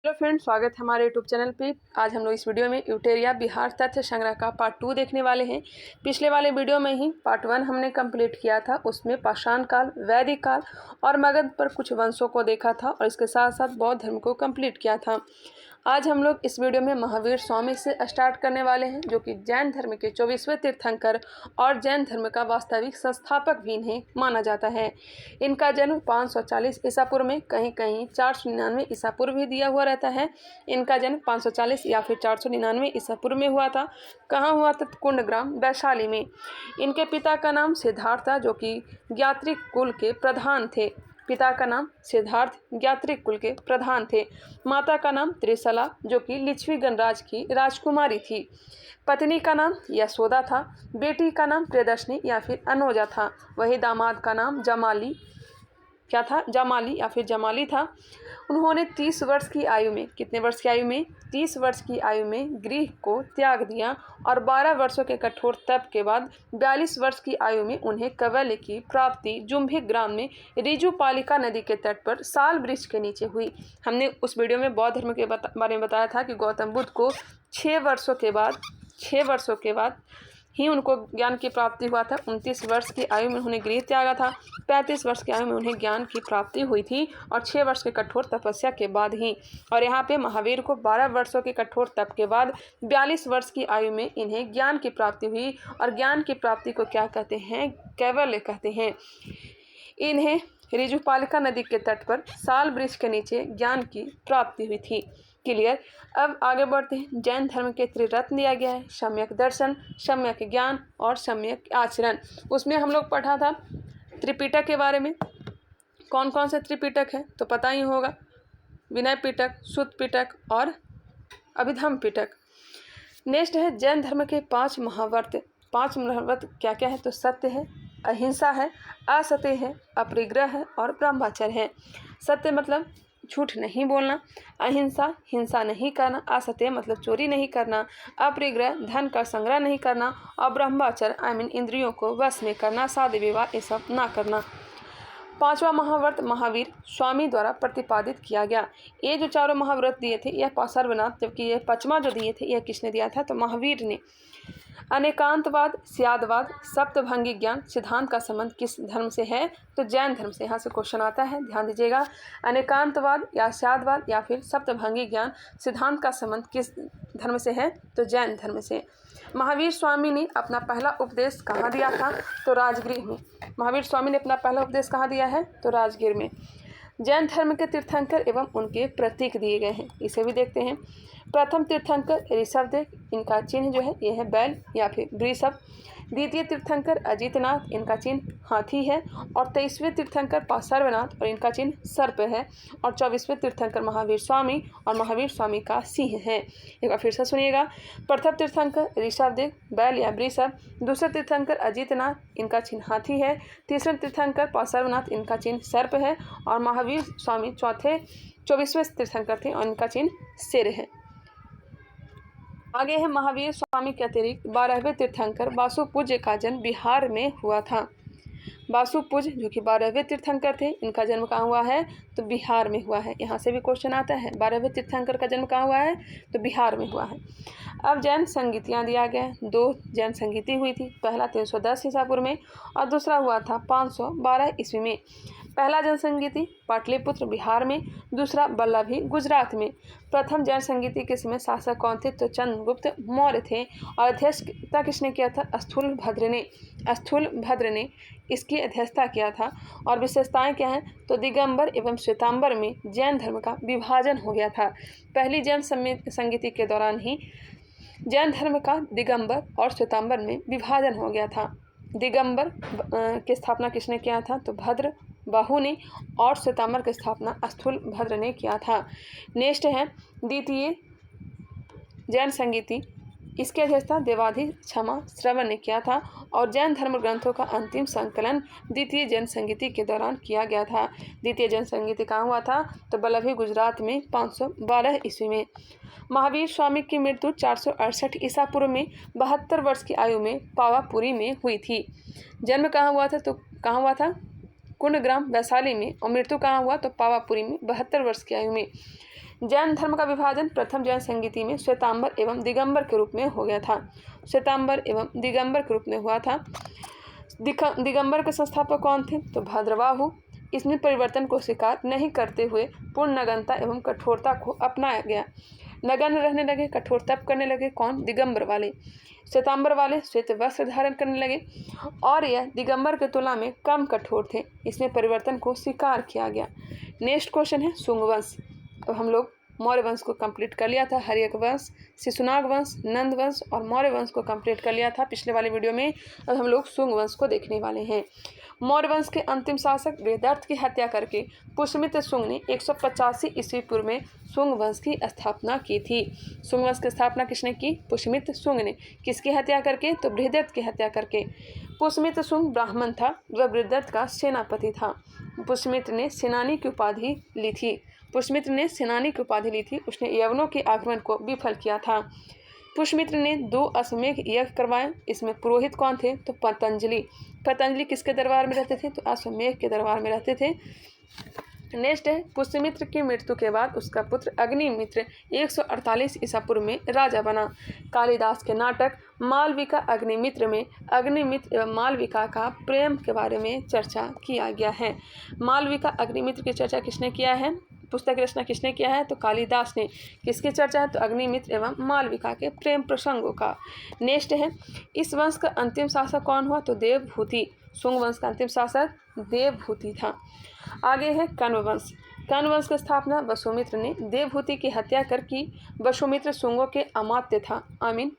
Hello friends, स्वागत है हमारे यूट्यूब चैनल पे। आज हम लोग इस वीडियो में यूटेरिया बिहार तथ्य संग्रह का पार्ट 2 देखने वाले हैं। पिछले वाले वीडियो में ही पार्ट 1 हमने कंप्लीट किया था। उसमें पाषाण काल, वैदिक काल और मगध पर कुछ वंशों को देखा था और इसके साथ साथ बौद्ध धर्म को कंप्लीट किया था। आज हम लोग इस वीडियो में महावीर स्वामी से स्टार्ट करने वाले हैं, जो कि जैन धर्म के 24वें तीर्थंकर और जैन धर्म का वास्तविक संस्थापक भी इन्हें माना जाता है। इनका जन्म 540 ईसा पूर्व में, कहीं कहीं 499 ईसा पूर्व भी दिया हुआ रहता है। इनका जन्म 540 या फिर 499 ईसा पूर्व में हुआ था। कहाँ हुआ था? कुंडग्राम, वैशाली में। इनके पिता का नाम सिद्धार्थ था, जो कि ज्ञात्रिक कुल के प्रधान थे। पिता का नाम सिद्धार्थ ज्ञात्रिक कुल के प्रधान थे। माता का नाम त्रिशला, जो कि लिच्छवी गणराज की राजकुमारी थी। पत्नी का नाम यशोदा था। बेटी का नाम प्रियदर्शनी या फिर अनोजा था। वही दामाद का नाम जमाली क्या था? जमाली या फिर जमाली था। उन्होंने 30 वर्ष की आयु में, कितने वर्ष की आयु में? 30 वर्ष की आयु में गृह को त्याग दिया और 12 वर्षों के कठोर तप के बाद 42 वर्ष की आयु में उन्हें कैवल्य की प्राप्ति जुम्भिक ग्राम में ऋजुपालिका नदी के तट पर साल वृक्ष के नीचे हुई। हमने उस वीडियो में बौद्ध धर्म के बारे में बताया था कि गौतम बुद्ध को 6 वर्षों के बाद ही उनको ज्ञान की प्राप्ति हुआ था। 29 वर्ष की आयु में उन्हें गृह त्यागा था। 35 वर्ष की आयु में उन्हें ज्ञान की प्राप्ति हुई थी और 6 वर्ष के कठोर तपस्या के बाद ही। और यहाँ पे महावीर को 12 वर्षों के कठोर तप के बाद 42 वर्ष की आयु में इन्हें ज्ञान की प्राप्ति हुई। और ज्ञान की प्राप्ति को क्या कहते हैं? कैवल्य कहते हैं। इन्हें ऋजुपालिका नदी के तट पर साल वृक्ष के नीचे ज्ञान की प्राप्ति हुई थी। क्लियर। अब आगे बढ़ते हैं। जैन धर्म के त्रिरत्न दिया गया है: सम्यक दर्शन, सम्यक ज्ञान और सम्यक आचरण। उसमें हम लोग पढ़ा था त्रिपिटक के बारे में। कौन कौन से त्रिपिटक है तो पता ही होगा: विनय पिटक, सुत्त पिटक और अभिधम पिटक। नेक्स्ट है जैन धर्म के 5 महाव्रत। 5 महाव्रत क्या क्या है? तो सत्य है, अहिंसा है, असत्य है, अपरिग्रह है और ब्रह्मचर्य है। सत्य मतलब झूठ नहीं बोलना, अहिंसा हिंसा नहीं करना, असत्य मतलब चोरी नहीं करना, अपरिग्रह धन का संग्रह नहीं करना और ब्रह्मचर्य इंद्रियों को वश में करना, शादी विवाह ये सब ना करना। 5वां महाव्रत महावीर स्वामी द्वारा प्रतिपादित किया गया। ये जो चारों महाव्रत दिए थे यह सर्वनाथ, जबकि यह 5वां जो दिए थे यह किसने दिया था? तो महावीर ने। अनेकांतवाद, स्यादवाद, सप्तभंगी ज्ञान सिद्धांत का संबंध किस धर्म से है? तो जैन धर्म से। यहाँ से क्वेश्चन आता है, ध्यान दीजिएगा। अनेकांतवाद या स्यादवाद या फिर सप्तभंगी ज्ञान सिद्धांत का संबंध किस धर्म से है? तो जैन धर्म से। महावीर स्वामी ने अपना पहला उपदेश कहाँ दिया था? तो राजगृह में। महावीर स्वामी ने अपना पहला उपदेश कहाँ दिया है? तो राजगृह में। जैन धर्म के तीर्थंकर एवं उनके प्रतीक दिए गए हैं, इसे भी देखते हैं। प्रथम तीर्थंकर ऋषभदेव, इनका चिन्ह जो है यह है बैल या फिर वृषभ। द्वितीय तीर्थंकर अजितनाथ, इनका चिन्ह हाथी है। और 23वें तीर्थंकर सर्वनाथ और इनका चिन्ह सर्प है। और 24वें तीर्थंकर महावीर स्वामी और महावीर स्वामी का सिंह है। एक बार फिर से सुनिएगा। प्रथम तीर्थंकर ऋषभदेव, बैल या वृषभ। दूसरे तीर्थंकर अजितनाथ, इनका चिन्ह हाथी है। तीसरे तीर्थंकर सर्वनाथ, इनका चिन्ह सर्प है। और महावीर स्वामी चौथे 24वें तीर्थंकर थे और इनका चिन्ह सिर है। आगे है महावीर स्वामी के अतिरिक्त 12वें तीर्थंकर वासुपूज्य का जन्म बिहार में हुआ था। वासुपूज्य जो कि 12वें तीर्थंकर थे, इनका जन्म कहाँ हुआ है? तो बिहार में हुआ है। यहाँ से भी क्वेश्चन आता है, 12वें तीर्थंकर का जन्म कहाँ हुआ है? तो बिहार में हुआ है। अब जैन संगीतियाँ दिया गया है। 2 जैन संगीति हुई थी, पहला 310 ईसा पूर्व में और दूसरा हुआ था 512 ईस्वी में। पहला जैन संगीति पाटलिपुत्र बिहार में, दूसरा बल्लभी गुजरात में। प्रथम जैन संगीति के समय शासक कौन थे? तो चंद्रगुप्त मौर्य थे। और अध्यक्षता किसने किया था? स्थूलभद्र ने इसकी अध्यक्षता किया था। और विशेषताएं क्या हैं? तो दिगंबर एवं श्वेतांबर में जैन धर्म का विभाजन हो गया था। पहली जैन संगीति के दौरान ही जैन धर्म का दिगंबर और श्वेतांबर में विभाजन हो गया था। दिगंबर की स्थापना किसने किया था? तो भद्र बाहु ने। और श्वेतांबर की स्थापना स्थूलभद्र ने किया था। नेक्स्ट है द्वितीय जैन संगीति, इसकी अध्यक्षता देवाधि क्षमा श्रवण ने किया था। और जैन धर्म ग्रंथों का अंतिम संकलन द्वितीय जैन संगीति के दौरान किया गया था। द्वितीय जैन संगीति कहाँ हुआ था? तो बल्लभी गुजरात में 512 ईस्वी में। महावीर स्वामी की मृत्यु 468 ईसा पूर्व में 72 वर्ष की आयु में पावापुरी में हुई थी। जन्म कहाँ हुआ था? तो कहाँ हुआ था? कुंडग्राम वैशाली में। और मृत्यु कहाँ हुआ? तो पावापुरी में 72 वर्ष की आयु में। जैन धर्म का विभाजन प्रथम जैन संगीति में श्वेतांबर एवं दिगंबर के रूप में हो गया था। श्वेतांबर एवं दिगंबर के रूप में हुआ था। दिगंबर के संस्थापक कौन थे? तो भद्रबाहु। इसमें परिवर्तन को स्वीकार नहीं करते हुए पूर्ण नगनता एवं कठोरता को अपनाया गया। नगण्य रहने लगे, कठोर तप करने लगे। कौन? दिगंबर वाले। श्वेतांबर वाले श्वेत वस्त्र धारण करने लगे और यह दिगंबर की तुलना में कम कठोर थे। इसमें परिवर्तन को स्वीकार किया गया। नेक्स्ट क्वेश्चन है शुंग वंश। अब हम लोग मौर्य वंश को कंप्लीट कर लिया था। हर्यक वंश, शिशुनाग वंश, नंद वंश और मौर्य वंश को कंप्लीट कर लिया था पिछले वाले वीडियो में। अब हम लोग शुंग वंश को देखने वाले हैं। मौर्य वंश के अंतिम शासक बृहदर्थ की हत्या करके पुष्यमित्र शुंग ने 185 ईस्वी पूर्व में शुंग वंश की स्थापना की थी। शुंग वंश की स्थापना किसने की? पुष्यमित्र शुंग ने। किसकी हत्या करके? तो बृहदर्थ की हत्या करके। पुष्यमित्र शुंग ब्राह्मण था, वह बृहदर्थ का सेनापति था। पुष्यमित्र ने सेनानी की उपाधि ली थी। पुष्यमित्र ने सेनानी की उपाधि ली थी। उसने यवनों के आक्रमण को विफल किया था। पुष्यमित्र ने 2 अश्वमेध यज्ञ करवाए। इसमें पुरोहित कौन थे? तो पतंजलि। पतंजलि किसके दरबार में रहते थे? तो अश्वमेध के दरबार में रहते थे। नेक्स्ट है पुष्यमित्र की मृत्यु के बाद उसका पुत्र अग्निमित्र 148 ईसा पूर्व में राजा बना। कालिदास के नाटक मालविका अग्निमित्र में अग्निमित्र एवं मालविका का प्रेम के बारे में चर्चा किया गया है। मालविका अग्निमित्र की चर्चा किसने किया है? पुस्तक की रचना किसने किया है? तो कालिदास ने। किसकी चर्चा है? तो अग्निमित्र एवं मालविका के प्रेम प्रसंगों का। नेक्स्ट है इस वंश का अंतिम शासक कौन हुआ? तो देवभूति। शुंग वंश का अंतिम शासक देवभूति था। आगे है कण्व वंश। कण्व वंश की स्थापना वसुमित्र ने देवभूति की हत्या कर की। वसुमित्र शुंगों के अमात्य था,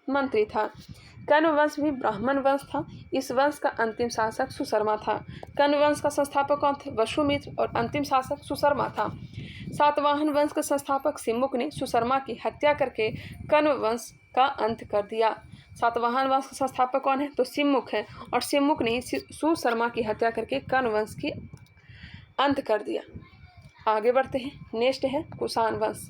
मंत्री था। कण्व वंश भी ब्राह्मण वंश था। इस वंश का अंतिम शासक सुशर्मा था। कण्व वंश का संस्थापक कौन थे? वसुमित्र और अंतिम शासक सुशर्मा था। सातवाहन वंश के संस्थापक सिमुक ने सुशर्मा की हत्या करके कण्व वंश का अंत कर दिया। सातवाहन वंश का संस्थापक कौन है? तो सिमुक है और सिमुक ने सुशर्मा की हत्या करके कण्व वंश की अंत कर दिया। आगे बढ़ते हैं। नेक्स्ट है कुषाण वंश।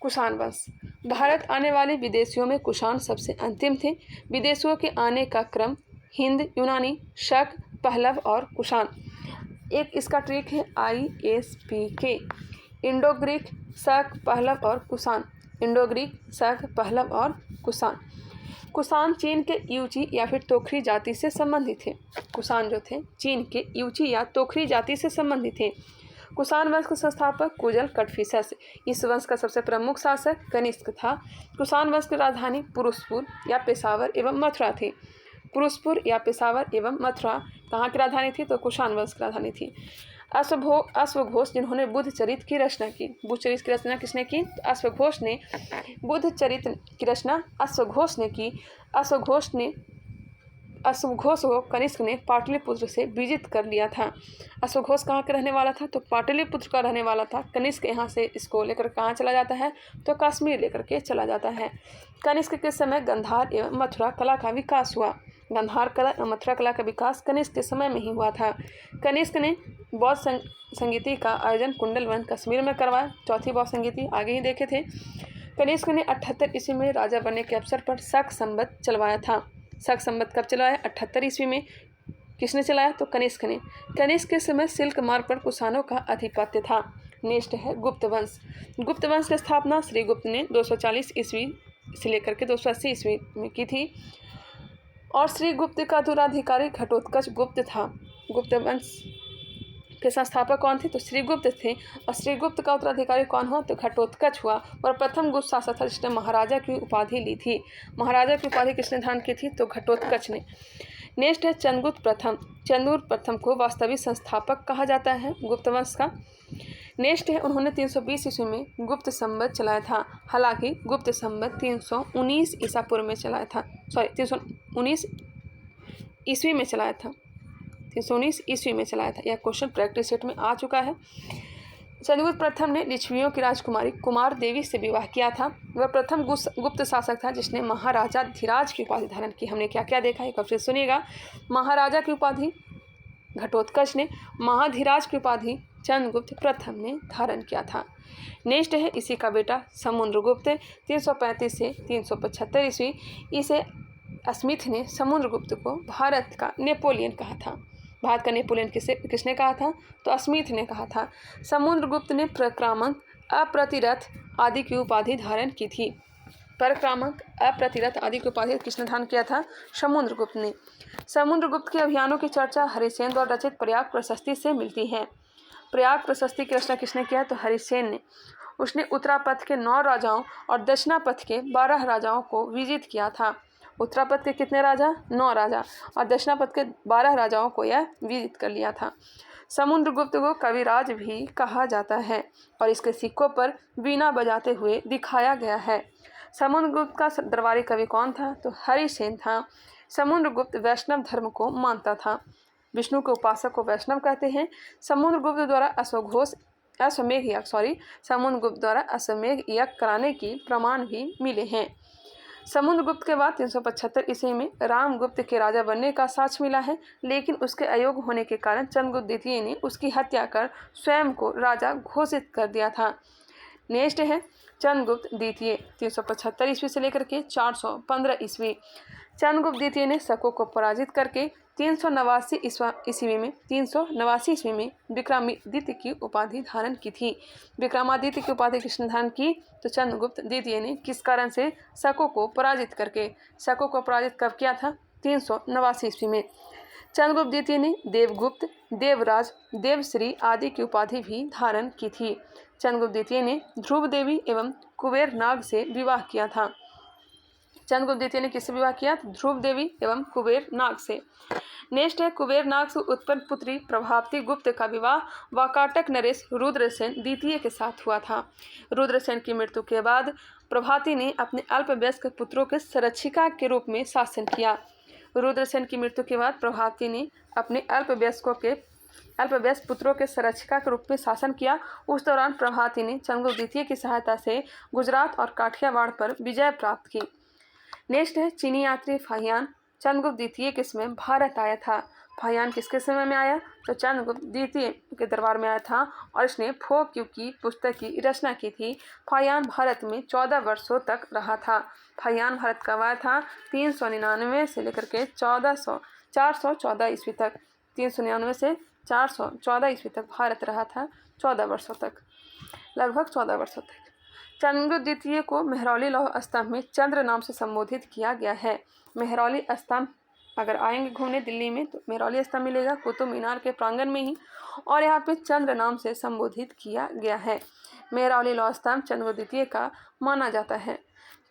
कुषाण वंश भारत आने वाले विदेशियों में कुषाण सबसे अंतिम थे। विदेशियों के आने का क्रम हिंद, यूनानी, शक, पहलव और कुषाण। एक इसका ट्रिक है ISPK। इंडो ग्रीक, शक, पहलव और कुषाण। इंडो ग्रीक, शक, पहलव और कुषाण। कुषाण चीन के यूची या फिर तोखरी जाति से संबंधित थे। कुषाण जो थे चीन के यूची या तोखरी जाति से संबंधित थे। कुषाण वंश के संस्थापक कुजल कटफिसस। इस वंश का सबसे प्रमुख शासक कनिष्क था। कुषाण वंश की राजधानी पुरुषपुर या पेशावर एवं मथुरा थी। पुरुषपुर या पेशावर एवं मथुरा कहाँ की राजधानी थी? तो कुषाण वंश की राजधानी थी। अश्वघोष जिन्होंने बुद्ध चरित्र की रचना की। बुद्ध चरित्र की रचना किसने की? अश्वघोष ने बुद्ध चरित्र की रचना अश्वघोष ने की। अश्वघोष को कनिष्क ने पाटलिपुत्र से विजित कर लिया था। अश्वघोष कहाँ का रहने वाला था? तो पाटलिपुत्र का रहने वाला था। कनिष्क यहाँ से इसको लेकर कहाँ चला जाता है? तो कश्मीर लेकर के चला जाता है। कनिष्क के समय गंधार एवं मथुरा कला का विकास हुआ। गंधार कला एवं मथुरा कला का विकास कनिष्क के समय में ही हुआ था। कनिष्क ने बौद्ध संगीति का आयोजन कुंडलवन कश्मीर में करवाया। चौथी बौद्ध संगीति आगे ही देखे थे। कनिष्क ने 78 ईस्वी में राजा बनने के अवसर पर शक संवत चलवाया था। शक संवत कब चलाया? 78 ईस्वी में। किसने चलाया? तो कनिष्क ने। कनिष्क के समय सिल्क मार्ग पर कुषाणों का आधिपत्य था। नेक्स्ट है गुप्त वंश। गुप्त वंश की स्थापना श्रीगुप्त ने 240 ईस्वी से लेकर के 280 ईस्वी में की थी और श्रीगुप्त का उत्तराधिकारी घटोत्कच गुप्त था। गुप्त वंश के संस्थापक कौन थे? तो श्रीगुप्त थे और श्रीगुप्त का उत्तराधिकारी कौन हुआ? तो घटोत्कच हुआ और प्रथम गुप्त शासक था जिसने महाराजा की उपाधि ली थी। महाराजा की उपाधि किसने धारण की थी? तो घटोत्कच ने। नेक्स्ट है चंद्रगुप्त प्रथम। चंद्रगुप्त प्रथम को वास्तविक संस्थापक कहा जाता है गुप्त वंश का। नेक्स्ट है उन्होंने 320 ईस्वी में गुप्त संवत चलाया था। हालांकि गुप्त संवत 319 ईसा पूर्व में चलाया था। 319 ईस्वी में चलाया था। 319 ईस्वी में चलाया था। यह क्वेश्चन प्रैक्टिस सेट में आ चुका है। चंद्रगुप्त प्रथम ने लिच्छवियों की राजकुमारी कुमार देवी से विवाह किया था। वह प्रथम गुप्त शासक था जिसने महाराजा धीराज की उपाधि धारण की। हमने क्या क्या देखा? एक बार फिर सुनिएगा। महाराजा की उपाधि घटोत्कच ने, महाधीराज की उपाधि चंद्रगुप्त प्रथम ने धारण किया था। नेक्स्ट है इसी का बेटा समुद्रगुप्त। 335 से 375 ईस्वी। इसे स्मिथ ने समुद्रगुप्त को भारत का नेपोलियन कहा था। भारत का नेपोलियन किसने कहा था? तो स्मिथ ने कहा था। समुद्रगुप्त ने अप्रतिरथ आदि की उपाधि धारण की थी। पराक्रामक, अप्रतिरथ आदि की उपाधि किसने धारण किया था? समुद्रगुप्त ने। समुद्रगुप्त के अभियानों की चर्चा हरिसेन द्वारा रचित प्रयाग प्रशस्ति से मिलती है। प्रयाग प्रशस्ति की रचना किसने किया? तो हरिसेन ने। उसने उत्तरापथ के 9 राजाओं और दक्षिणापथ के 12 राजाओं को विजित किया था। उत्तरापथ के कितने राजा? 9 राजा, और दक्षिणापथ के 12 राजाओं को यह विजित कर लिया था। समुद्रगुप्त को कविराज भी कहा जाता है और इसके सिक्कों पर वीणा बजाते हुए दिखाया गया है। समुद्रगुप्त का दरबारी कवि कौन था? तो हरिसेन था। समुद्रगुप्त वैष्णव धर्म को मानता था। विष्णु के उपासक को वैष्णव कहते हैं। समुद्रगुप्त द्वारा समुद्रगुप्त द्वारा अश्वमेध यज्ञ कराने की प्रमाण भी मिले हैं। समुद्रगुप्त के बाद 375 ईस्वी में रामगुप्त के राजा बनने का साक्ष्य मिला है, लेकिन उसके अयोग्य होने के कारण चंद्रगुप्त द्वितीय ने उसकी हत्या कर स्वयं को राजा घोषित कर दिया था। नेक्स्ट है चंद्रगुप्त द्वितीय, 375 ईस्वी से लेकर के 415 ईस्वी। चंद्रगुप्त द्वितीय ने शकों को पराजित करके 389 ईस्वी में विक्रमादित्य की उपाधि धारण की थी। विक्रमादित्य की उपाधि किसने धारण की? तो चंद्रगुप्त द्वितीय ने। किस कारण से? शकों को पराजित करके। शकों को पराजित कब किया था? 389 ईस्वी में। चंद्रगुप्त द्वितीय ने देवगुप्त, देवराज, देवश्री आदि की उपाधि भी धारण की थी। चंद्रगुप्त द्वितीय ने ध्रुव देवी एवं कुबेर नाग से विवाह किया था। चंद्रगुप्त द्वितीय ने किससे विवाह किया? ध्रुव देवी एवं कुबेर नाग से। नेक्स्ट है कुबेर नाग से उत्पन्न पुत्री प्रभावती गुप्त का विवाह वाकाटक नरेश रुद्रसेन द्वितीय के साथ हुआ था। रुद्रसेन की मृत्यु के बाद प्रभावती ने अपने अल्पवयस्क पुत्रों के संरक्षिका के रूप में शासन किया। रुद्रसेन की मृत्यु के बाद प्रभावती ने अपने अल्पवयस्क पुत्रों के संरक्षिका के रूप में शासन किया। उस दौरान प्रभावती ने चंद्रगुप्त द्वितीय की सहायता से गुजरात और काठियावाड़ पर विजय प्राप्त की। नेक्स्ट है चीनी यात्री फाहियान चंद्रगुप्त द्वितीय के समय भारत आया था। फाहियान किसके समय में आया? तो चंद्रगुप्त द्वितीय के दरबार में आया था और इसने फोक्यू की पुस्तक की रचना की थी। फाहियान भारत में 14 वर्षों तक रहा था। फाहियान भारत कब आया था? 399 से लेकर के 414 ईस्वी तक। 399 से 414 ईस्वी तक भारत रहा था, 14 वर्षों तक, लगभग 14 वर्षों तक। चंद्रगुप्त द्वितीय को मेहरौली लौह स्तंभ में चंद्र नाम से संबोधित किया गया है। मेहरौली स्तंभ अगर आएंगे घूमने दिल्ली में तो मेहरौली स्तंभ मिलेगा कुतुब मीनार के प्रांगण में ही, और यहाँ पे चंद्र नाम से संबोधित किया गया है। मेहरौली लौह स्तंभ चंद्रगुप्त द्वितीय का माना जाता है।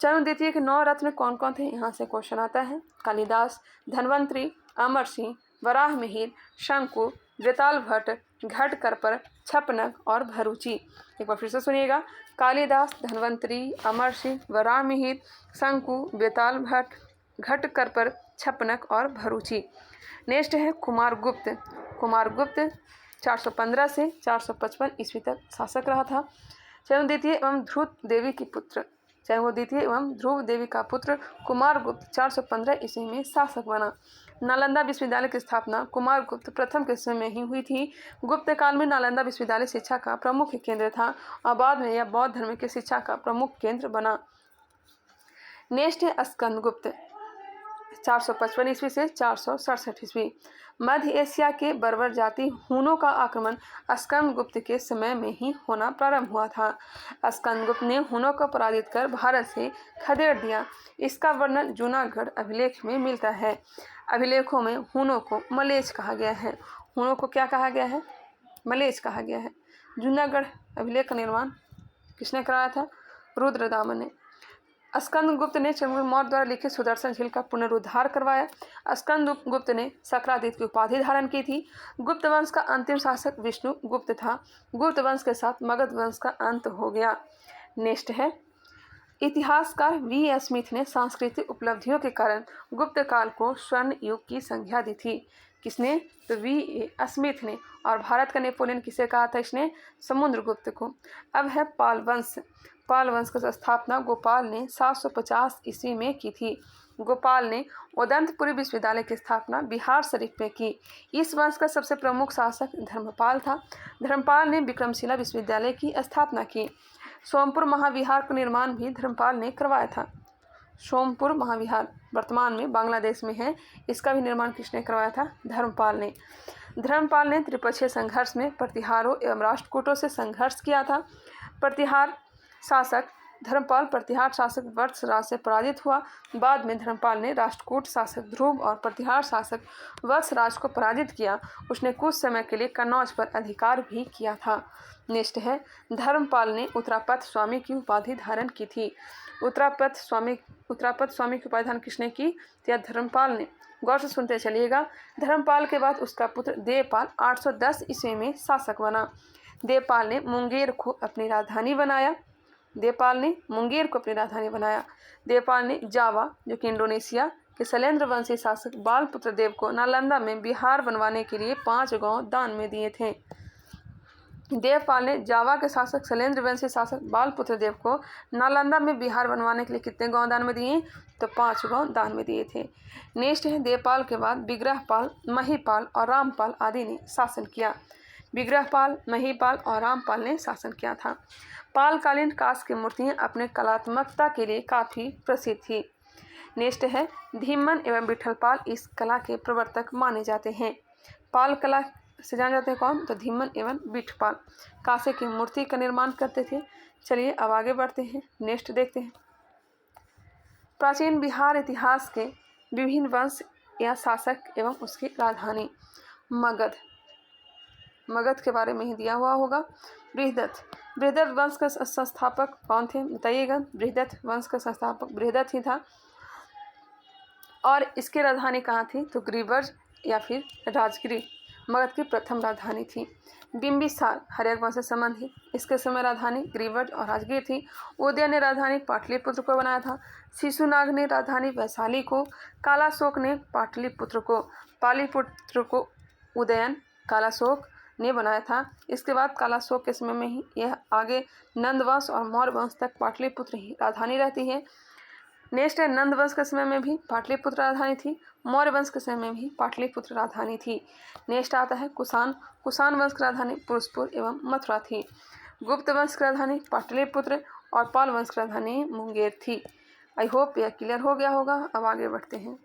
चंद्रगुप्त द्वितीय के 9 रत्न कौन कौन थे? यहाँ से क्वेश्चन आता है। कालिदास, धन्वंतरी, अमर सिंह, वराह मिहिर, शंकु, वेताल भट्ट, घटकरपर, छपनक और भरूची। एक बार फिर से सुनिएगा। कालिदास, धन्वंतरी, अमर सिंह, वराह मिहिर, शंकु, वेताल भट्ट, घटकरपर, छपनक और भरूची। नेक्स्ट है कुमारगुप्त। कुमारगुप्त 415 से 455 ईस्वी तक शासक रहा था। चंद्रगुप्त द्वितीय एवं ध्रुव देवी की पुत्र चंद्रगुप्त द्वितीय एवं ध्रुव देवी का पुत्र कुमारगुप्त 415 ईस्वी में शासक बना। नालंदा विश्वविद्यालय की स्थापना कुमारगुप्त प्रथम के समय में ही हुई थी। गुप्त काल में नालंदा विश्वविद्यालय शिक्षा का प्रमुख केंद्र था और बाद में यह बौद्ध धर्म की शिक्षा का प्रमुख केंद्र बना। नेक्स्ट है स्कंदगुप्त 455 ईस्वी से 467 ईस्वी। मध्य एशिया के बर्बर जाति हूनों का आक्रमण स्कंदगुप्त के समय में ही होना प्रारंभ हुआ था। स्कंदगुप्त ने हूनों को पराजित कर भारत से खदेड़ दिया। इसका वर्णन जूनागढ़ अभिलेख में मिलता है। अभिलेखों में हूनों को मलेच कहा गया है। हूनों को क्या कहा गया है? मलेच कहा गया है। जूनागढ़ अभिलेख का निर्माण किसने कराया था? रुद्रदामन ने। स्कंदगुप्त ने चंद्रगुप्त मौर्य द्वारा लिखित सुदर्शन झील का पुनरुद्धार करवाया। स्कंदगुप्त ने सक्रादित्य की उपाधि धारण की थी। गुप्त वंश का अंतिम शासक विष्णु गुप्त था। गुप्त वंश के साथ मगध वंश का अंत हो गया। नेक्स्ट है इतिहासकार V.S. स्मिथ ने सांस्कृतिक उपलब्धियों के कारण गुप्त काल को स्वर्ण युग की संज्ञा दी थी। किसने? तो V.S. स्मिथ ने। और भारत का नेपोलियन किसे कहा था इसने? समुद्रगुप्त को। अब है पाल वंश। पाल वंश की स्थापना गोपाल ने 750 ईस्वी में की थी। गोपाल ने उदंतपुरी विश्वविद्यालय की स्थापना बिहार शरीफ में की। इस वंश का सबसे प्रमुख शासक धर्मपाल था। धर्मपाल ने विक्रमशिला विश्वविद्यालय की स्थापना की। सोमपुर महाविहार का निर्माण भी धर्मपाल ने करवाया था। सोमपुर महाविहार वर्तमान में बांग्लादेश में है। इसका भी निर्माण किसने करवाया था? धर्मपाल ने। धर्मपाल ने त्रिपक्षीय संघर्ष में प्रतिहारों एवं राष्ट्रकूटों से संघर्ष किया था। प्रतिहार शासक धर्मपाल प्रतिहार शासक वत्सराज से पराजित हुआ। बाद में धर्मपाल ने राष्ट्रकूट शासक ध्रुव और प्रतिहार शासक वत्सराज को पराजित किया। उसने कुछ समय के लिए कन्नौज पर अधिकार भी किया था। नेक्स्ट है, धर्मपाल ने उत्तरापथ स्वामी की उपाधि धारण की थी। उत्तरापथ स्वामी की उपाधि धारण किसने की? या धर्मपाल ने। गौर से सुनते चलिएगा। धर्मपाल के बाद उसका पुत्र देवपाल 810 ईस्वी में शासक बना। देवपाल ने मुंगेर को अपनी राजधानी बनाया। देवपाल ने जावा, जो कि इंडोनेशिया के शैलेंद्र वंशी शासक बालपुत्र देव को नालंदा में बिहार बनवाने के लिए 5 गांव दान में दिए थे। देवपाल ने जावा के शासक शैलेंद्र वंशी शासक बालपुत्र देव को नालंदा में बिहार बनवाने के लिए कितने गांव दान में दिए? तो 5 गांव दान में दिए थे। नेक्स्ट है, देवपाल के बाद विग्रहपाल, महीपाल और रामपाल आदि ने शासन किया। विग्रहपाल, महीपाल और रामपाल ने शासन किया था। पालकालीन कांस्य की मूर्तियां अपने कलात्मकता के लिए काफ़ी प्रसिद्ध थी। नेक्स्ट है, धीमन एवं विठलपाल इस कला के प्रवर्तक माने जाते हैं। पाल कला से जाने जाते हैं कौन? तो धीमन एवं विठलपाल कांस्य की मूर्ति का निर्माण करते थे। चलिए अब आगे बढ़ते हैं, नेक्स्ट देखते हैं। प्राचीन बिहार इतिहास के विभिन्न वंश या शासक एवं उसकी राजधानी। मगध के बारे में ही दिया हुआ होगा। बृहदत्त वंश का संस्थापक कौन थे? बताइएगा। बृहदत्त वंश का संस्थापक बृहदत्त ही था। और इसकी राजधानी कहाँ थी? तो ग्रीवर्ज या फिर राजगिरी मगध की प्रथम राजधानी थी। बिंबिसार हर्यक वंश से संबंधित, इसके समय राजधानी ग्रीवर्ज और राजगिर थी। उदय ने राजधानी पाटलिपुत्र को बनाया था। शिशुनाग ने राजधानी वैशाली को, कालाशोक ने पाटलिपुत्र को उदयन कालाशोक ने बनाया था। इसके बाद कालाशोक के समय में ही यह आगे नंद वंश और मौर्य वंश तक पाटलिपुत्र ही राजधानी रहती है। नेक्स्ट है, नंद वंश के समय में भी पाटलिपुत्र राजधानी थी। मौर्य वंश के समय में भी पाटलिपुत्र राजधानी थी। नेक्स्ट आता है कुषाण वंश की राजधानी पुरुषपुर एवं मथुरा थी। गुप्त वंश की राजधानी पाटलिपुत्र और पाल वंश की राजधानी मुंगेर थी। आई होप यह क्लियर हो गया होगा। अब आगे बढ़ते हैं।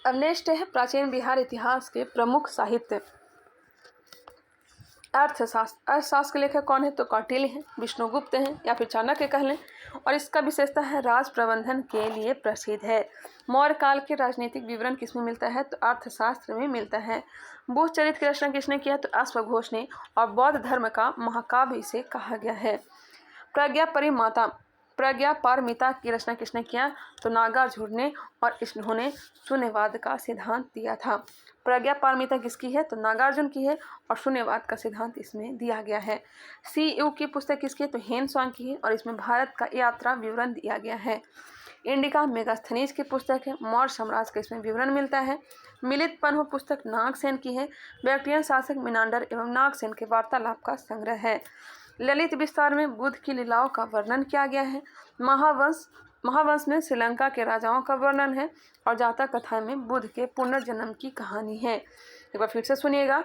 अब नेक्स्ट है प्राचीन बिहार इतिहास के प्रमुख साहित्य। अर्थशास्त्र के लेखक कौन है? तो कौटिल्य हैं, विष्णुगुप्त हैं या फिर चाणक्य कह लें। और इसका विशेषता है राज प्रबंधन के लिए प्रसिद्ध है। मौर्य काल के राजनीतिक विवरण किसमें मिलता है? तो अर्थशास्त्र में मिलता है। बुद्धचरित्र की रचना किसने किया? तो अश्वघोष ने। और बौद्ध धर्म का महाकाव्य इसे कहा गया है। प्रज्ञापारमिता की रचना किसने किया? तो नागार्जुन ने। और इन्होंने शून्यवाद का सिद्धांत दिया था। प्रज्ञापारमिता किसकी है? तो नागार्जुन की है। और शून्यवाद का सिद्धांत इसमें दिया गया है। सीयू की पुस्तक किसकी है? तो हेनसांग की है। और इसमें भारत का यात्रा विवरण दिया गया है। इंडिका मेगास्थनीज की पुस्तक है। मौर्य साम्राज्य का इसमें विवरण मिलता है। मिलित पन्ह पुस्तक नागसेन की है। बैक्ट्रियन शासक मिनांडर एवं नागसेन के वार्तालाप का संग्रह है। ललित विस्तार में बुद्ध की लीलाओं का वर्णन किया गया है। महावंश में श्रीलंका के राजाओं का वर्णन है। और जातक कथा में बुद्ध के पुनर्जन्म की कहानी है। एक बार फिर से सुनिएगा।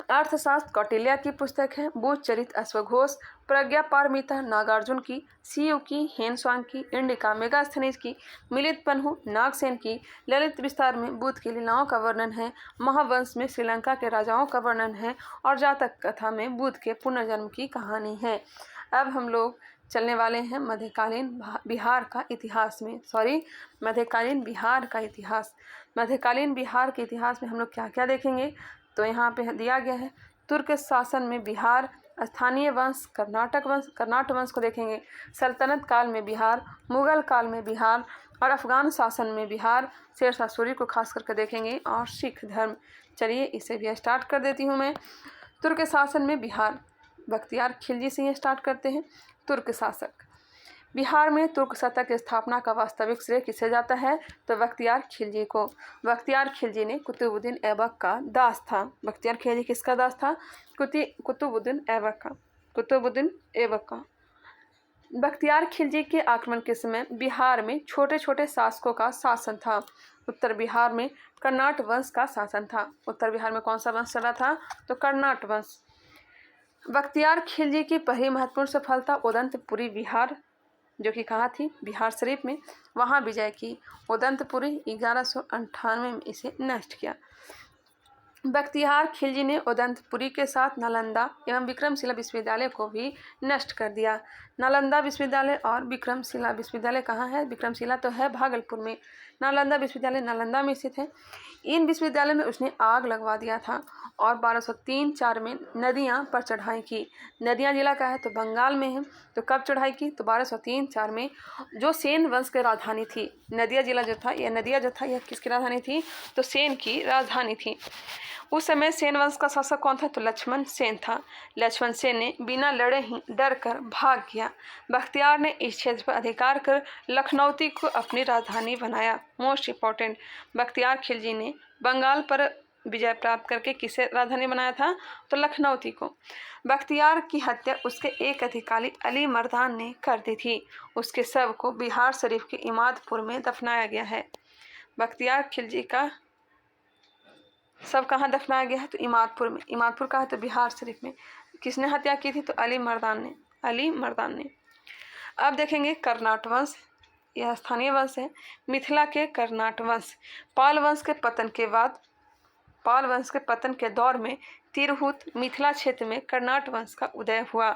अर्थशास्त्र कौटिल्य की पुस्तक है। बुद्धचरित्र अश्वघोष, प्रज्ञापारमिता नागार्जुन की, सीयू की, हेनसांग की, इंडिका मेगास्थनीज की, मिलित पन्हु नागसेन की, ललित विस्तार में बुद्ध की लीलाओं का वर्णन है। महावंश में श्रीलंका के राजाओं का वर्णन है। और जातक कथा में बुद्ध के पुनर्जन्म की कहानी है। अब हम लोग चलने वाले हैं मध्यकालीन बिहार का इतिहास में। मध्यकालीन बिहार का इतिहास। मध्यकालीन बिहार के इतिहास में हम लोग क्या क्या देखेंगे? तो यहाँ पे दिया गया है। तुर्क शासन में बिहार, स्थानीय वंश, कर्नाटक वंश को देखेंगे। सल्तनत काल में बिहार, मुगल काल में बिहार और अफगान शासन में बिहार, शेरशाह सूरी को खास करके देखेंगे। और सिख धर्म। चलिए इसे भी स्टार्ट कर देती हूँ मैं। तुर्क शासन में बिहार, बख्तियार खिलजी से ही स्टार्ट करते हैं। तुर्क शासक। बिहार में तुर्क सत्ता की स्थापना का वास्तविक श्रेय किसे जाता है? तो बख्तियार खिलजी को। बख्तियार खिलजी ने कुतुबुद्दीन ऐबक का दास था। बख्तियार खिलजी किसका दास था? कुतुबुद्दीन ऐबक का। बख्तियार खिलजी के आक्रमण के समय बिहार में छोटे छोटे शासकों का शासन था। उत्तर बिहार में कर्नाट वंश का शासन था। उत्तर बिहार में कौन सा वंश चला था? तो कर्नाट वंश। बख्तियार खिलजी की पहली महत्वपूर्ण सफलता उदंतपुरी बिहार, जो कि कहाँ थी? बिहार शरीफ में, वहाँ विजय की। उदंतपुरी 1198 में इसे नष्ट किया। बख्तियार खिलजी ने उदंतपुरी के साथ नालंदा एवं विक्रमशिला विश्वविद्यालय को भी नष्ट कर दिया। नालंदा विश्वविद्यालय और विक्रमशिला विश्वविद्यालय कहाँ है? विक्रमशिला तो है भागलपुर में, नालंदा विश्वविद्यालय नालंदा में स्थित है। इन विश्वविद्यालय में उसने आग लगवा दिया था और 1203-4 में नदियाँ पर चढ़ाई की। नदियाँ जिला का है तो बंगाल में है। तो कब चढ़ाई की? तो 1203-4 में, जो सेन वंश की राजधानी थी। नदिया जिला जो था, यह किसकी राजधानी थी? तो सेन की राजधानी थी। उस समय सेन वंश का शासक कौन था? तो लक्ष्मण सेन था। लक्ष्मण सेन ने बिना लड़े ही डर कर भाग गया। बख्तियार ने इस क्षेत्र पर अधिकार कर लखनौती को अपनी राजधानी बनाया। मोस्ट इंपॉर्टेंट, बख्तियार खिलजी ने बंगाल पर विजय प्राप्त करके किसे राजधानी बनाया था? तो लखनौती को। बख्तियार की हत्या उसके एक अधिकारी अली मर्दान ने कर दी थी। उसके शव को बिहार शरीफ के इमादपुर में दफनाया गया है। बख्तियार खिलजी का सब कहाँ दफनाया गया है? तो इमादपुर में। इमादपुर कहाँ है? तो बिहार शरीफ में। किसने हत्या की थी? तो अली मर्दान ने। अब देखेंगे कर्नाट वंश, यह स्थानीय वंश है। मिथिला के कर्नाट वंश। पाल वंश के पतन के दौर में तिरहुत मिथिला क्षेत्र में कर्नाट वंश का उदय हुआ।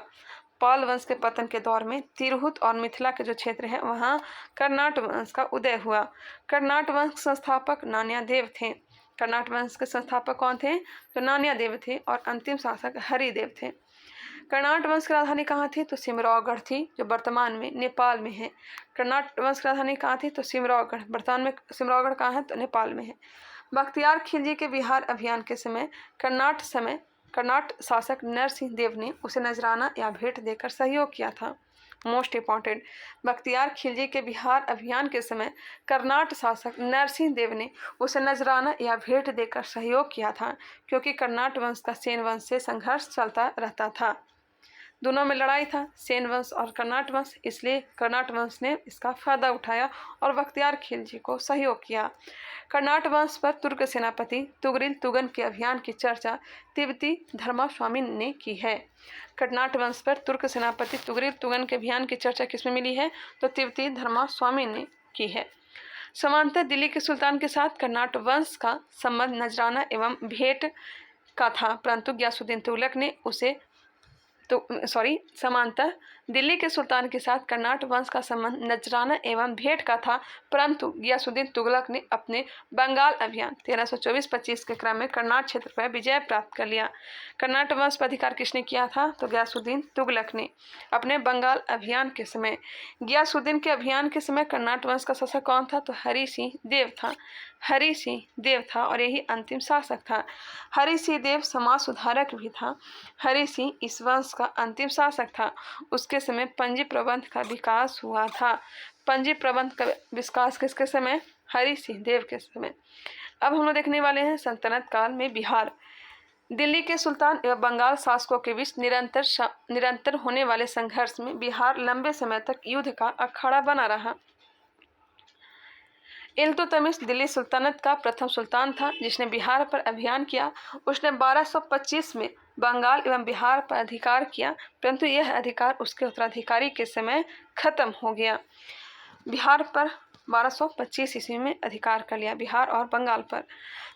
पाल वंश के पतन के दौर में तिरहुत और मिथिला के जो क्षेत्र है वहाँ कर्नाट वंश का उदय हुआ। कर्नाट वंश संस्थापक नान्यादेव थे। कर्नाट वंश के संस्थापक कौन थे? तो नान्यादेव थे और अंतिम शासक हरिदेव थे। कर्नाट वंश की राजधानी कहाँ थी? तो सिमरौगढ़ थी, जो वर्तमान में नेपाल में है। कर्नाट वंश की राजधानी कहाँ थी? तो सिमरौगढ़। वर्तमान में सिमरौगढ़ कहाँ है? तो नेपाल में है। बख्तियार खिलजी के बिहार अभियान के समय कर्नाट शासक नरसिंह देव ने उसे नजराना या भेंट देकर सहयोग किया था। मोस्ट इंपॉर्टेंट, बख्तियार खिलजी के बिहार अभियान के समय कर्नाट शासक नरसिंह देव ने उसे नजराना या भेंट देकर सहयोग किया था, क्योंकि कर्नाट वंश का सेन वंश से संघर्ष चलता रहता था। दोनों में लड़ाई था, सेन वंश और कर्नाट वंश, इसलिए कर्नाट वंश ने इसका फायदा उठाया और बख्तियार खिलजी को सहयोग किया। कर्नाट वंश पर तुर्क सेनापति तुगरिल तुगन के अभियान की चर्चा तिब्बती धर्मास्वामी ने की है। कर्नाट वंश पर तुर्क सेनापति तुगरिल तुगन के अभियान की चर्चा किसमें मिली है? तो तिब्बती धर्मास्वामी ने की है। समांतर दिल्ली के सुल्तान के साथ कर्नाट वंश का संबंध नजराना एवं भेंट का था, परंतु गयासुद्दीन तुगलक ने उसे समांतर दिल्ली के सुल्तान के साथ कर्नाट वंश का संबंध नजराना एवं भेंट का था, परंतु गयासुद्दीन तुगलक ने अपने बंगाल अभियान 1324-25 के क्रम में कर्नाट क्षेत्र पर विजय प्राप्त कर लिया। कर्नाट वंश पर अधिकार किसने किया था? तो गयासुद्दीन तुगलक ने अपने बंगाल अभियान के समय। गयासुद्दीन के अभियान के समय कर्नाट वंश का शासक कौन था? तो हरि सिंह देव था और यही अंतिम शासक था। हरि सिंह देव समाज सुधारक भी था। हरि सिंह इस वंश का अंतिम शासक था। उसके समय पंजी प्रबंध का विकास हुआ था। पंजी प्रबंध का विकास किसके समय? हरि सिंह देव के समय। अब हम लोग देखने वाले हैं सल्तनत काल में बिहार। दिल्ली के सुल्तान एवं बंगाल शासकों के बीच निरंतर होने वाले संघर्ष में बिहार लंबे समय तक युद्ध का अखाड़ा बना रहा। इल्तुतमिश दिल्ली सुल्तानत का प्रथम सुल्तान था जिसने बिहार पर अभियान किया। उसने 1225 में बंगाल एवं बिहार पर अधिकार किया, परंतु यह अधिकार उसके उत्तराधिकारी के समय खत्म हो गया। बिहार पर 1225 ईस्वी में अधिकार कर लिया, बिहार और बंगाल पर।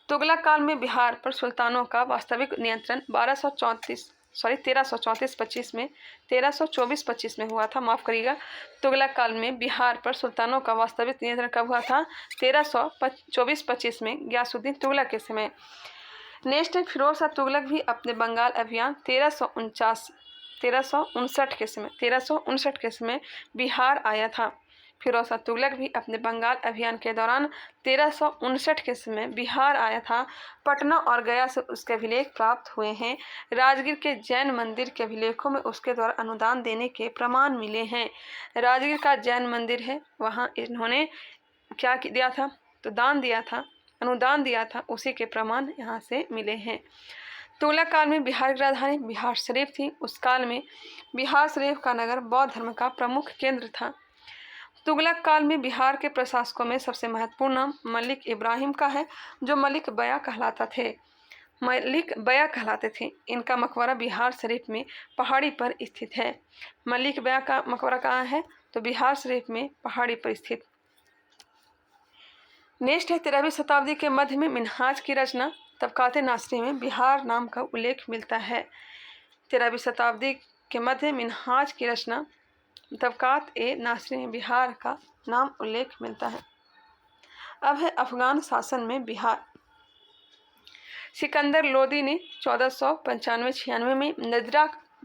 तुगलक काल में बिहार पर सुल्तानों का वास्तविक नियंत्रण 1324-25 में हुआ था, माफ करिएगा। तुगलक काल में बिहार पर सुल्तानों का वास्तविक नियंत्रण कब हुआ था? 1324-25 में, गयासुद्दीन तुगलक के समय। नेक्स्ट है फिरोज शाह तुगलक भी अपने बंगाल अभियान 1359 के समय बिहार आया था। फिरोज शाह तुगलक भी अपने बंगाल अभियान के दौरान 1359 के समय बिहार आया था। पटना और गया से उसके अभिलेख प्राप्त हुए हैं। राजगीर के जैन मंदिर के अभिलेखों में उसके द्वारा अनुदान देने के प्रमाण मिले हैं। राजगीर का जैन मंदिर है, वहाँ इन्होंने क्या दिया था? तो दान दिया था, अनुदान दिया था, उसी के प्रमाण यहाँ से मिले हैं। तुगलक काल में बिहार की राजधानी बिहार शरीफ थी। उस काल में बिहार शरीफ का नगर बौद्ध धर्म का प्रमुख केंद्र था। तुगलक काल में बिहार के प्रशासकों में सबसे महत्वपूर्ण नाम मलिक इब्राहिम का है, जो मलिक बया कहलाते थे। इनका मकबरा बिहार शरीफ में पहाड़ी पर स्थित है। मलिक बया का मकबरा कहाँ है? तो बिहार शरीफ में पहाड़ी पर स्थित। नेक्स्ट है 13वीं शताब्दी के मध्य में मिन्हाज की रचना। तबकात नासिरी में बिहार नाम का उल्लेख मिलता है। 13वीं शताब्दी के मध्य मिन्हाज की रचना तबकात नासिरी में बिहार का नाम उल्लेख मिलता है। अब है अफगान शासन में बिहार। सिकंदर लोदी ने 1495-96 में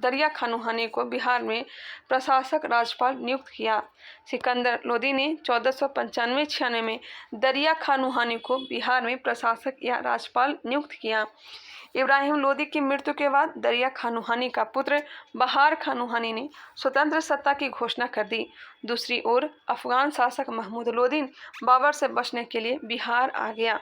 दरिया खानोहानी को बिहार में प्रशासक राज्यपाल नियुक्त किया। सिकंदर लोदी ने 1495-96 में दरिया खानोहानी को बिहार में प्रशासक या राज्यपाल नियुक्त किया। इब्राहिम लोदी की मृत्यु के बाद दरिया खानोहानी का पुत्र बहार खानोहानी ने स्वतंत्र सत्ता की घोषणा कर दी। दूसरी ओर अफगान शासक महमूद लोदी बाबर से बचने के लिए बिहार आ गया।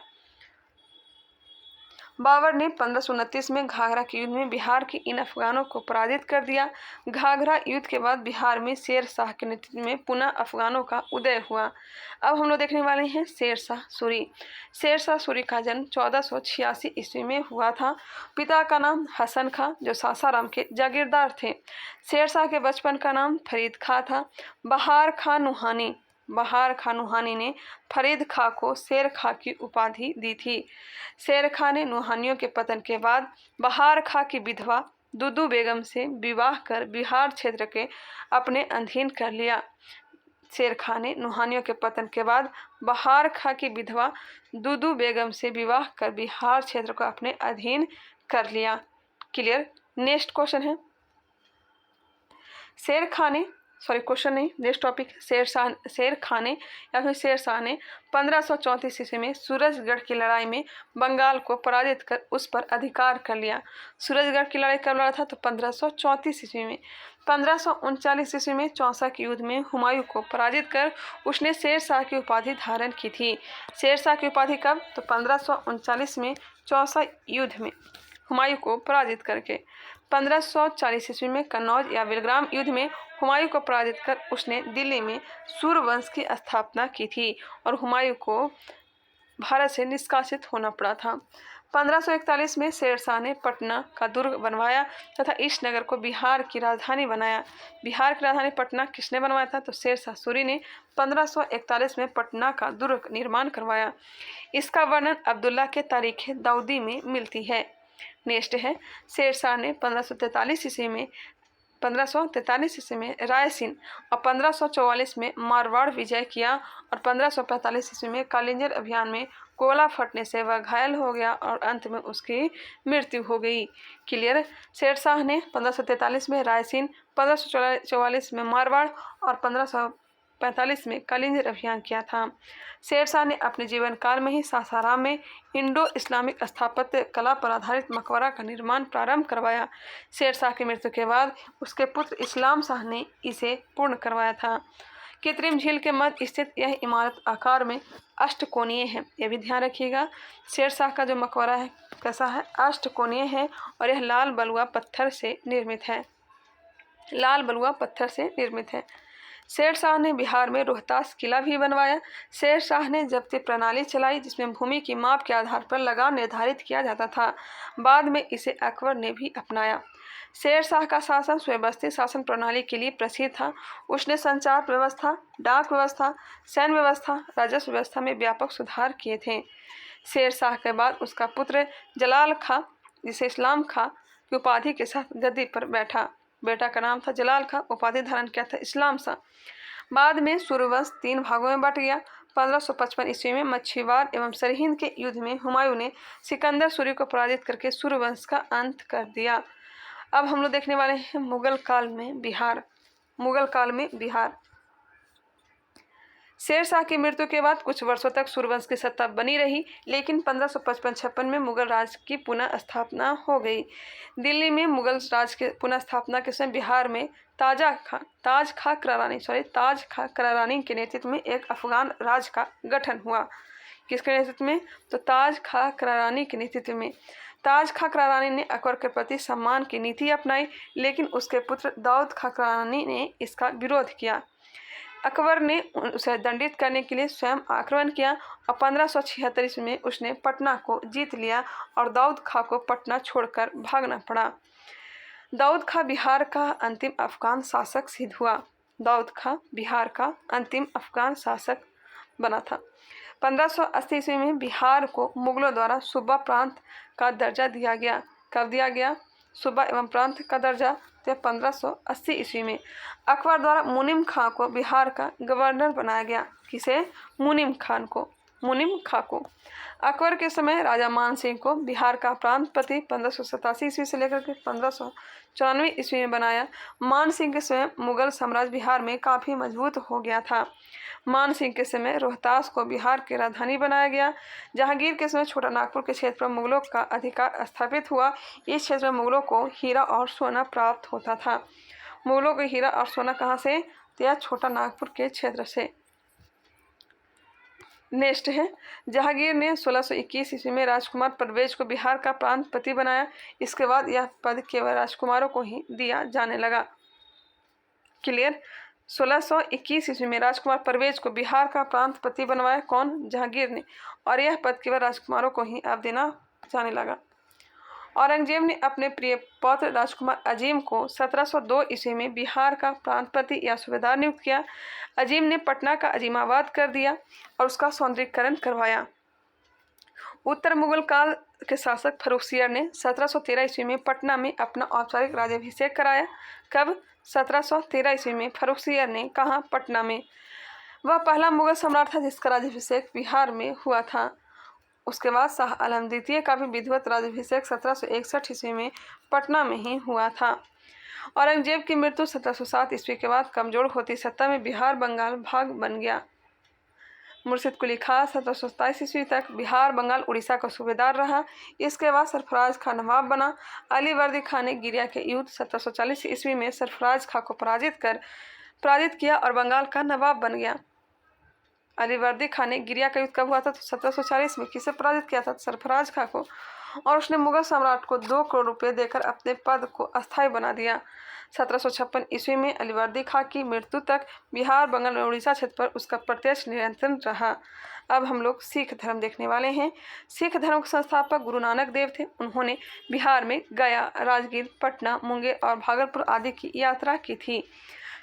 बाबर ने 1529 में घाघरा के युद्ध में बिहार के इन अफगानों को पराजित कर दिया। घाघरा युद्ध के बाद बिहार में शेर शाह के नेतृत्व में पुनः अफगानों का उदय हुआ। अब हम लोग देखने वाले हैं शेर शाह सूरी। शेर शाह सूरी का जन्म 1486 ईस्वी में हुआ था। पिता का नाम हसन खां जो सासाराम के जागीरदार थे। शेर शाह के बचपन का नाम फरीद खां था। बहार खां नूहानी ने फरीद खां को शेर खां की उपाधि दी थी। शेर खां ने नूहानियों के पतन के बाद बहार खां की विधवा दुदू बेगम से विवाह कर बिहार क्षेत्र के अपने अधीन कर लिया। शेर खां ने नूहानियों के पतन के बाद बहार खां की विधवा दुदू बेगम से विवाह कर बिहार क्षेत्र को अपने अधीन कर लिया। क्लियर। नेक्स्ट क्वेश्चन है नेक्स्ट टॉपिक शेर खां ने या फिर शेर शाह ने 1534 ईस्वी में सूरजगढ़ की लड़ाई में बंगाल को पराजित कर उस पर अधिकार कर लिया। सूरजगढ़ की लड़ाई कब लड़ा था? तो 1534 ईस्वी में। 1539 ईस्वी में चौसा के युद्ध में हुमायूं को पराजित कर उसने शेर शाह की उपाधि धारण की थी। शेर शाह की उपाधि कब? तो 1539 में चौसा युद्ध में हुमायूं को पराजित करके। 1540 ईस्वी में कन्नौज या विलग्राम युद्ध में हुमायूं को पराजित कर उसने दिल्ली में सूर्यवंश की स्थापना की थी और हुमायूं को भारत से निष्कासित होना पड़ा था। 1541 में शेर शाह ने पटना का दुर्ग बनवाया तथा इस नगर को बिहार की राजधानी बनाया। बिहार की राजधानी पटना किसने बनवाया था? तो शेर शाह सूरी ने 1541 में पटना का दुर्ग निर्माण करवाया। इसका वर्णन अब्दुल्ला के तारीख दाऊदी में मिलती है। नेक्स्ट है शेर शाह ने 1543 ईस्वी में रायसीन और 1544 में मारवाड़ विजय किया और 1545 ईस्वी में कालिंजर अभियान में गोला फटने से वह घायल हो गया और अंत में उसकी मृत्यु हो गई। क्लियर। शेर शाह ने 1543 में रायसीन, 1544 में मारवाड़ और 1545 में कालिंजर अभियान किया था। शेर शाह ने अपने जीवन काल में ही सासाराम में इंडो इस्लामिक स्थापत्य कला पर आधारित मकबरा का निर्माण प्रारंभ करवाया। शेर शाह की मृत्यु के बाद उसके पुत्र इस्लाम शाह ने इसे पूर्ण करवाया था। कृत्रिम झील के मध्य स्थित यह इमारत आकार में अष्टकोणीय है। यह भी ध्यान रखिएगा। शेर शाह का जो मकबरा है कैसा है? अष्टकोणीय है और यह लाल बलुआ पत्थर से निर्मित है। शेर शाह ने बिहार में रोहतास किला भी बनवाया। शेर शाह ने जब्ती प्रणाली चलाई जिसमें भूमि की माप के आधार पर लगान निर्धारित किया जाता था। बाद में इसे अकबर ने भी अपनाया। शेर शाह का शासन सुव्यवस्थित शासन प्रणाली के लिए प्रसिद्ध था। उसने संचार व्यवस्था, डाक व्यवस्था, सैन्य व्यवस्था, राजस्व व्यवस्था में व्यापक सुधार किए थे। शेर शाह के बाद उसका पुत्र जलाल खां जिसे इस्लाम खां की उपाधि के साथ गद्दी पर बैठा। बेटा का नाम था जलाल खां, उपाधि धारण किया था इस्लाम शाह। बाद में सूर्यवंश 3 भागों में बट गया। 1555 ईस्वी में मच्छीवाड़ एवं सरहिंद के युद्ध में हुमायूं ने सिकंदर सूरी को पराजित करके सूर्यवंश का अंत कर दिया। अब हम लोग देखने वाले हैं मुगल काल में बिहार। शेर शाह की मृत्यु के बाद कुछ वर्षों तक सूर्यवंश की सत्ता बनी रही, लेकिन 1555-56 में मुगल राज की पुनः स्थापना हो गई। दिल्ली में मुगल राज के पुनः स्थापना के समय बिहार में ताज खां करारानी के नेतृत्व में एक अफगान राज का गठन हुआ। किसके नेतृत्व में? तो ताज खां करारानी के नेतृत्व में। ताज खां करारानी ने अकबर के प्रति सम्मान की नीति अपनाई, लेकिन उसके पुत्र दाऊद खां करारानी ने इसका विरोध किया। अकबर ने उसे दंडित करने के लिए स्वयं आक्रमण किया और 1576 ईस्वी में उसने पटना को जीत लिया और दाऊद खां को पटना छोड़कर भागना पड़ा। दाऊद खां बिहार का अंतिम अफगान शासक सिद्ध हुआ। दाऊद खां बिहार का अंतिम अफगान शासक बना था। 1580 ईस्वी में बिहार को मुगलों द्वारा सूबा प्रांत का दर्जा दिया गया। कब दिया गया सूबा एवं प्रांत का दर्जा? तो 1580 ईस्वी में। अकबर द्वारा मुनीम खां को बिहार का गवर्नर बनाया गया। किसे? मुनीम खां को। अकबर के समय राजा मान सिंह को बिहार का प्रांतपति 1587 ईस्वी से लेकर के 1594 ईस्वी में बनाया। मान सिंह के समय मुगल साम्राज्य बिहार में काफी मजबूत हो गया था। मान सिंह के समय रोहतास को बिहार की राजधानी बनाया गया। जहांगीर के समय छोटा नागपुर के क्षेत्र पर मुगलों का अधिकार स्थापित हुआ। इस क्षेत्र में मुगलों को हीरा और सोना प्राप्त होता था। मुगलों को हीरा और सोना कहाँ से? तो यह छोटा नागपुर के क्षेत्र से। नेक्स्ट है, जहांगीर ने 1621 ईस्वी में राजकुमार परवेज को बिहार का प्रांतपति बनाया। इसके बाद यह पद केवल राजकुमारों को ही दिया जाने लगा। क्लियर? 1621 ईस्वी में राजकुमार परवेज को बिहार का प्रांतपति बनवाया। कौन? जहांगीर ने। और यह पद केवल राजकुमारों को ही अब देना जाने लगा। औरंगजेब ने अपने प्रिय पौत्र राजकुमार अजीम को 1702 ईस्वी में बिहार का प्रांतपति या सूबेदार नियुक्त किया। अजीम ने पटना का अजीमाबाद कर दिया और उसका सौंदर्यीकरण करवाया। उत्तर मुगल काल के शासक फर्रुखसियर ने 1713 ईस्वी में पटना में अपना औपचारिक राज्याभिषेक कराया। कब? 1713 ईस्वी में फर्रुखसियर ने। कहा? पटना में। वह पहला मुगल सम्राट था जिसका राज्याभिषेक बिहार में हुआ था। उसके बाद शाह आलम द्वितीय का भी विधिवत राज्याभिषेक 1761 ईस्वी में पटना में ही हुआ था। औरंगजेब की मृत्यु 1707 ईस्वी के बाद कमजोर होती सत्ता में बिहार बंगाल भाग बन गया। मुर्शिद कुली खां 1727 ईस्वी तक बिहार बंगाल उड़ीसा का सूबेदार रहा। इसके बाद सरफराज खां नवाब बना। अलीवर्दी खां ने गिरिया के युद्ध 1740 ईस्वी में सरफराज खां को पराजित किया और बंगाल का नवाब बन गया। अलीवर्दी खां ने गिरिया का युद्ध कब हुआ था? तो 1740 में। किसे पराजित किया था? सरफराज खां को। और उसने मुगल सम्राट को 2 करोड़ रुपए देकर अपने पद को अस्थायी बना दिया। 1756 ईस्वी में अलीवर्दी खां की मृत्यु तक बिहार बंगाल और उड़ीसा क्षेत्र पर उसका प्रत्यक्ष नियंत्रण रहा। अब हम लोग सिख धर्म देखने वाले हैं। सिख धर्म के संस्थापक गुरु नानक देव थे। उन्होंने बिहार में गया, राजगीर, पटना, मुंगेर और भागलपुर आदि की यात्रा की थी।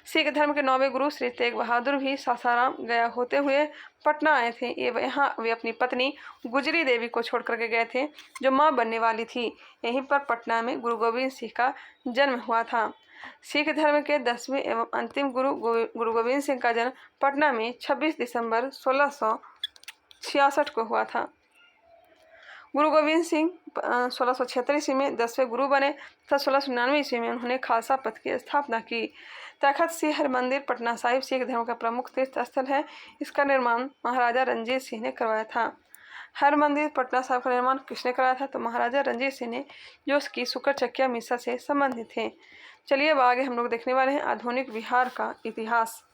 सिख धर्म के 9वें गुरु श्री तेग बहादुर भी सासाराम गया होते हुए पटना आए थे। यहाँ वे अपनी पत्नी गुजरी देवी को छोड़ करके गए थे जो मां बनने वाली थी। यहीं पर पटना में गुरु गोविंद सिंह का जन्म हुआ था। सिख धर्म के 10वें एवं अंतिम गुरु गोविंद सिंह का जन्म पटना में 26 दिसंबर 1666 को हुआ था। गुरु गोविंद सिंह 1676 ईस्वी में 10वें गुरु बने तथा 1699 ईस्वी में उन्होंने खालसा पंथ की स्थापना की। तखत श्री हरमंदिर पटना साहिब सिख धर्म का प्रमुख तीर्थ स्थल है। इसका निर्माण महाराजा रणजीत सिंह ने करवाया था। हरमंदिर पटना साहिब का निर्माण किसने कराया था? तो महाराजा रणजीत सिंह ने, जो कि शुक्र मिश्रा से संबंधित थे। चलिए अब आगे हम लोग देखने वाले हैं आधुनिक बिहार का इतिहास।